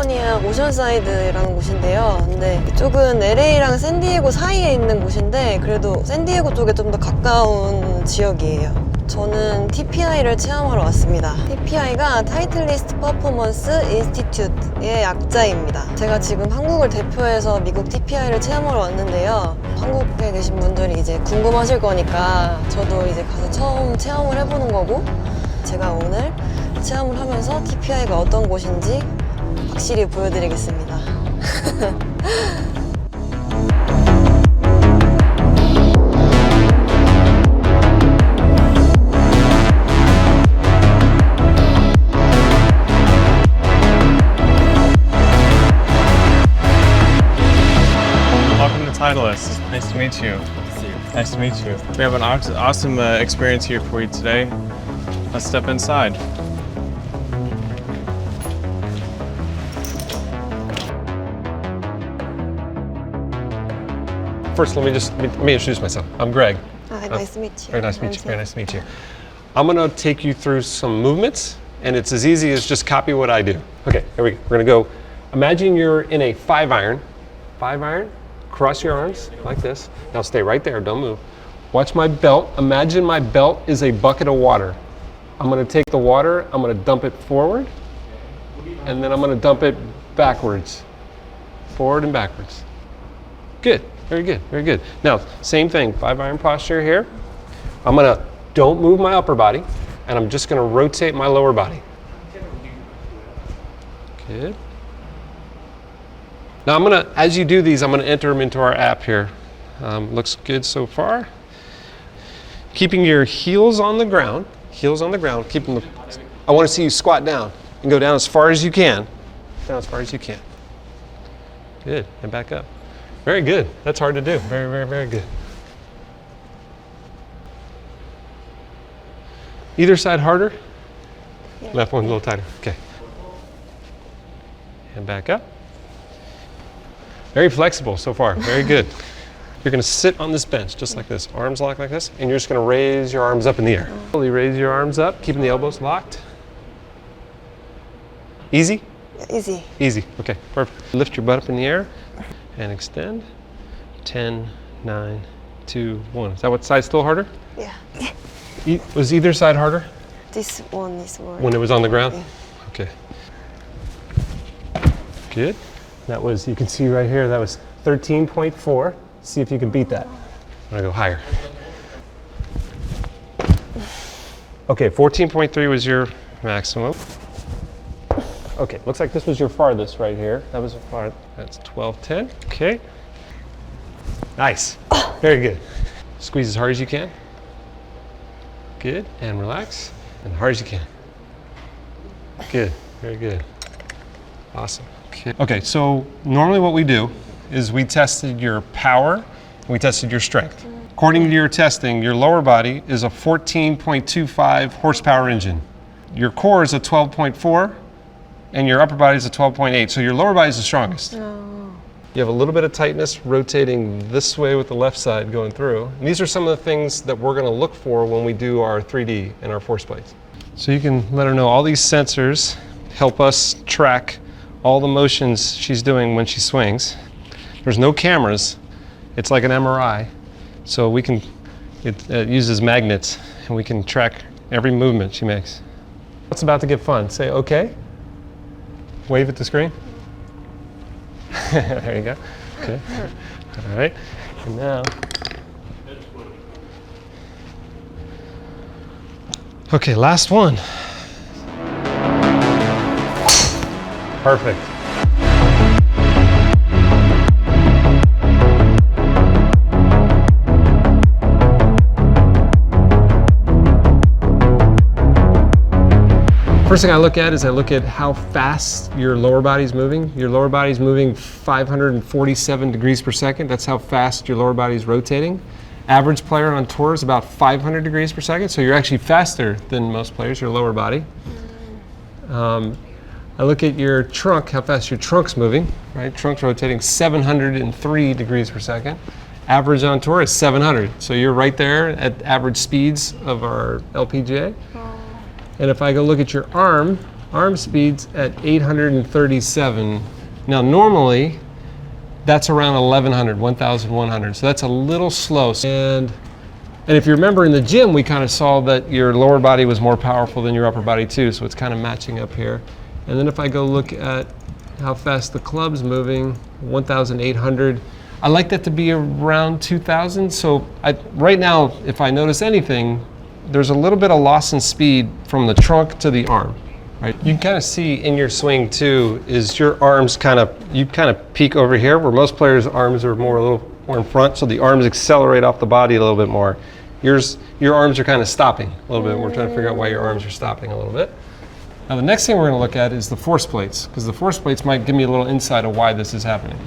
캘리포니아 오션사이드라는 곳인데요. 근데 이쪽은 LA랑 샌디에고 사이에 있는 곳인데 그래도 샌디에고 쪽에 좀 더 가까운 지역이에요. 저는 TPI를 체험하러 왔습니다. TPI가 타이틀리스트 퍼포먼스 인스티튜트의 약자입니다. 제가 지금 한국을 대표해서 미국 TPI를 체험하러 왔는데요. 한국에 계신 분들이 이제 궁금하실 거니까 저도 이제 가서 처음 체험을 해보는 거고, 제가 오늘 체험을 하면서 TPI가 어떤 곳인지 확실히 보여드리겠습니다. Welcome to Titleist. Nice to meet you. Nice to meet you. We have an awesome experience here for you today. Let's step inside. First, let me introduce myself. I'm Greg. Hi, nice to meet you. Very nice to meet you. Very nice to meet you. I'm going to take you through some movements, and it's as easy as just copy what I do. Okay, here we go. We're going to go. Imagine you're in a 5-iron. 5-iron. Cross your arms like this. Now stay right there. Don't move. Watch my belt. Imagine my belt is a bucket of water. I'm going to take the water. I'm going to dump it forward, and then I'm going to dump it backwards. Forward and backwards. Good. Very good, very good. Now, same thing, 5-iron posture here. Don't move my upper body, and I'm just gonna rotate my lower body. Good. Now as you do these, I'm gonna enter them into our app here. Looks good so far. Keeping your heels on the ground, I wanna see you squat down and go down as far as you can. Down as far as you can. Good, and back up. Very good. That's hard to do. Very, very, very good. Either side harder? Yeah. Left one a little tighter. Okay. And back up. Very flexible so far. Very good. You're going to sit on this bench just like this. Arms locked like this. And you're just going to raise your arms up in the air. Slowly raise your arms up, keeping the elbows locked. Easy? Easy. Easy. Okay, perfect. Lift your butt up in the air. And extend. 10, 9, 2, 1. Is that what side still harder? Yeah. Was either side harder? This one is more. When it was on the ground? Yeah. Okay. Good. That was, you can see right here, that was 13.4. See if you can beat that. I'm gonna go higher. Okay, 14.3 was your maximum. Okay, looks like this was your farthest right here. That was that's 12:10. Okay. Nice. Very good. Squeeze as hard as you can. Good. And relax. And hard as you can. Good. Very good. Awesome. Okay, so normally what we do is we tested your power and we tested your strength. According to your testing, your lower body is a 14.25 horsepower engine. Your core is a 12.4. And your upper body is a 12.8, so your lower body is the strongest. Oh. You have a little bit of tightness rotating this way with the left side going through. And these are some of the things that we're gonna look for when we do our 3D and our force plates. So you can let her know all these sensors help us track all the motions she's doing when she swings. There's no cameras, it's like an MRI. So it uses magnets and we can track every movement she makes. It's about to get fun. Say okay. Wave at the screen. There you go. Okay. All right. And now. Okay, last one. Perfect. First thing I look at is I look at how fast your lower body's moving. Your lower body's moving 547 degrees per second. That's how fast your lower body's rotating. Average player on tour is about 500 degrees per second, so you're actually faster than most players, your lower body. I look at your trunk, how fast your trunk's moving, right? Trunk's rotating 703 degrees per second. Average on tour is 700, so you're right there at average speeds of our LPGA. And if I go look at your arm arm speed's at 837. Now normally that's around 1100, so that's a little slow. And if you remember in the gym, we kind of saw that your lower body was more powerful than your upper body too, so it's kind of matching up here. And then if I go look at how fast the club's moving, 1,800. I like that to be around 2,000. So right now, if I notice anything, there's a little bit of loss in speed from the trunk to the arm. Right? You can kind of see in your swing too, is your arms you kind of peak over here, where most players' arms are a little more in front, so the arms accelerate off the body a little bit more. Your arms are kind of stopping a little bit. We're trying to figure out why your arms are stopping a little bit. Now the next thing we're going to look at is the force plates, because the force plates might give me a little insight of why this is happening.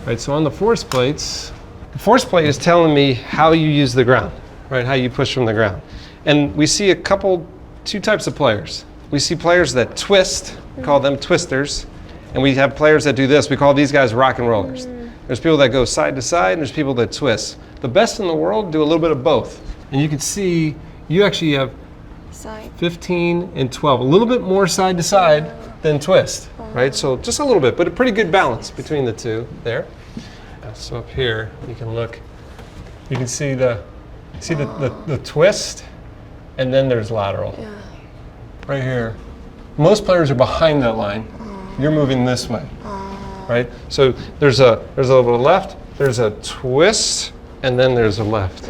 Right, so on the force plates, the force plate is telling me how you use the ground, right, how you push from the ground. And we see two types of players. We see players that twist, we call them twisters, and we have players that do this, we call these guys rock and rollers. There's people that go side to side, and there's people that twist. The best in the world do a little bit of both. And you can see, you actually have Side. 15 and 12, a little bit more side to side than twist, right? So just a little bit, but a pretty good balance between the two there. So up here, you can look, you can see the twist, and then there's lateral. Yeah. Right here. Most players are behind that line. You're moving this way, right? So there's a little bit of left, there's a twist, and then there's a left.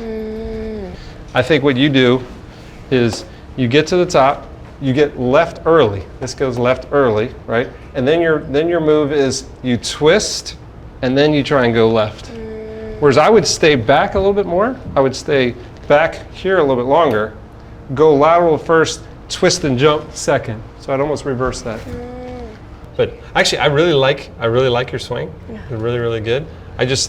I think what you do is you get to the top, you get left early. This goes left early, right? And then your move is you twist, and then you try and go left. Whereas I would stay back a little bit more. I would stay back here a little bit longer, go lateral first, twist and jump second. So I'd almost reverse that. But actually, I really like your swing. It's really, really good.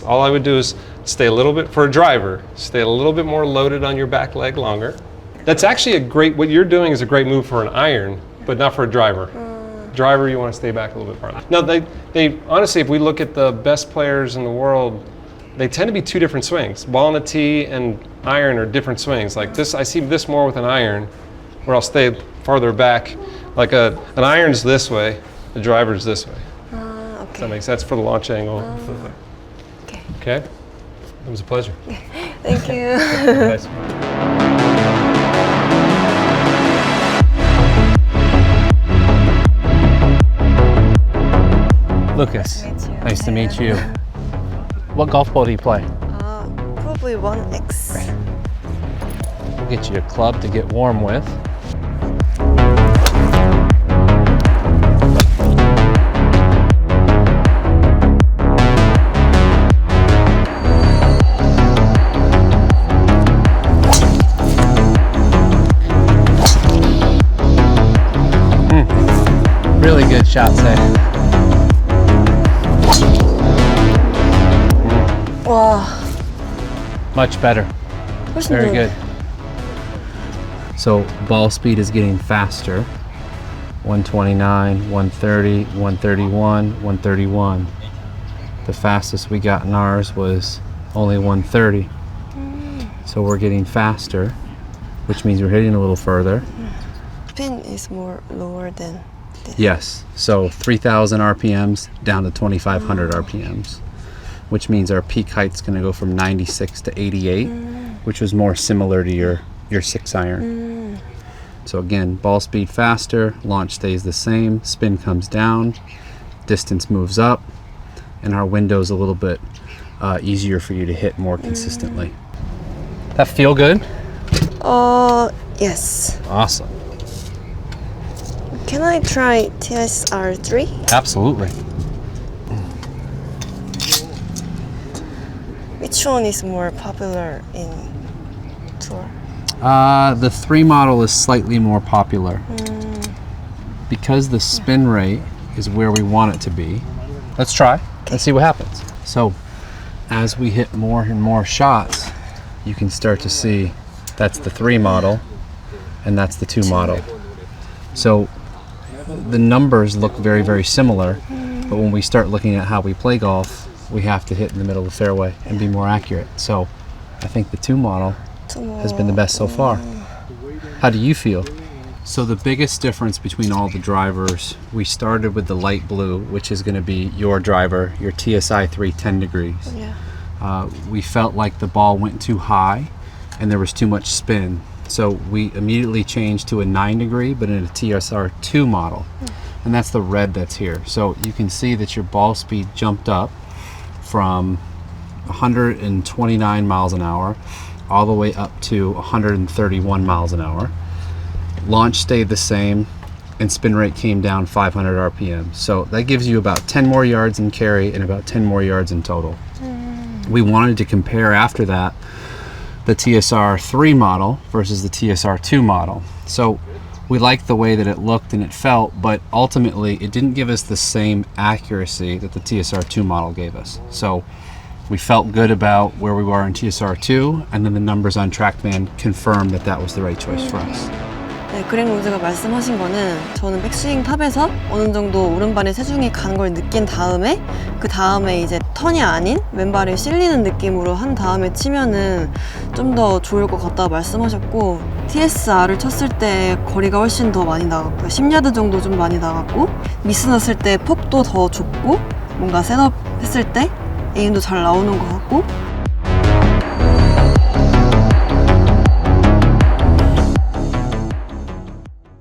All I would do is stay a little bit, for a driver, stay a little bit more loaded on your back leg longer. That's actually what you're doing is a great move for an iron, but not for a driver. Driver, you want to stay back a little bit farther. Now, they honestly, if we look at the best players in the world, they tend to be two different swings. Ball on a tee and iron are different swings. Like this, I see this more with an iron, where I'll stay farther back. Like an iron's this way, the driver's this way. Okay. Does that make sense for the launch angle? Okay. Okay? It was a pleasure. Thank you. Nice. Lucas, Nice to meet you. nice to meet you. What golf ball do you play? Probably 1X. We'll get you a club to get warm with. Really good shot, say. 와, Much better. 훨씬 Very 더- good. So ball speed is getting faster. 129, 130, 131, 131. The fastest we got in ours was only 130. So we're getting faster, which means we're hitting a little further. Spin is more lower than this. Yes, so 3,000 RPMs down to 2,500 RPMs, which means our peak height's going to go from 96 to 88, which was more similar to your 6-iron. So again, ball speed faster, launch stays the same, spin comes down, distance moves up, and our window's a little bit easier for you to hit more consistently. That feel good? Yes. Awesome. Can I try TSR3? Absolutely. Which one is more popular in tour? The 3 model is slightly more popular. Because the spin rate is where we want it to be. Let's try. Let's see what happens. So as we hit more and more shots, you can start to see that's the 3 model and that's the 2 model. So the numbers look very, very similar, but when we start looking at how we play golf, we have to hit in the middle of the fairway and be more accurate. So I think the 2 model has been the best so far. How do you feel? So the biggest difference between all the drivers, we started with the light blue, which is going to be your driver, your TSI 310 degrees. Yeah. We felt like the ball went too high and there was too much spin. So we immediately changed to a 9 degree, but in a TSR2 model. And that's the red that's here. So you can see that your ball speed jumped up from 129 miles an hour all the way up to 131 miles an hour. Launch stayed the same and spin rate came down 500 RPM. So that gives you about 10 more yards in carry and about 10 more yards in total. We wanted to compare after that the TSR3 model versus the TSR2 model. So we liked the way that it looked and it felt, but ultimately it didn't give us the same accuracy that the TSR2 model gave us. So we felt good about where we were in TSR2, and then the numbers on TrackMan confirmed that that was the right choice for us. 네, 그렉 로즈가 말씀하신 거는 저는 백스윙 탑에서 어느 정도 오른발에 체중이 간 걸 느낀 다음에 그 다음에 이제 턴이 아닌 왼발에 실리는 느낌으로 한 다음에 치면은 좀 더 좋을 것 같다고 말씀하셨고, TSR을 쳤을 때 거리가 훨씬 더 많이 나갔고요. 10야드 정도 좀 많이 나갔고, 미스 났을 때 폭도 더 좁고, 뭔가 셋업 했을 때 에임도 잘 나오는 것 같고,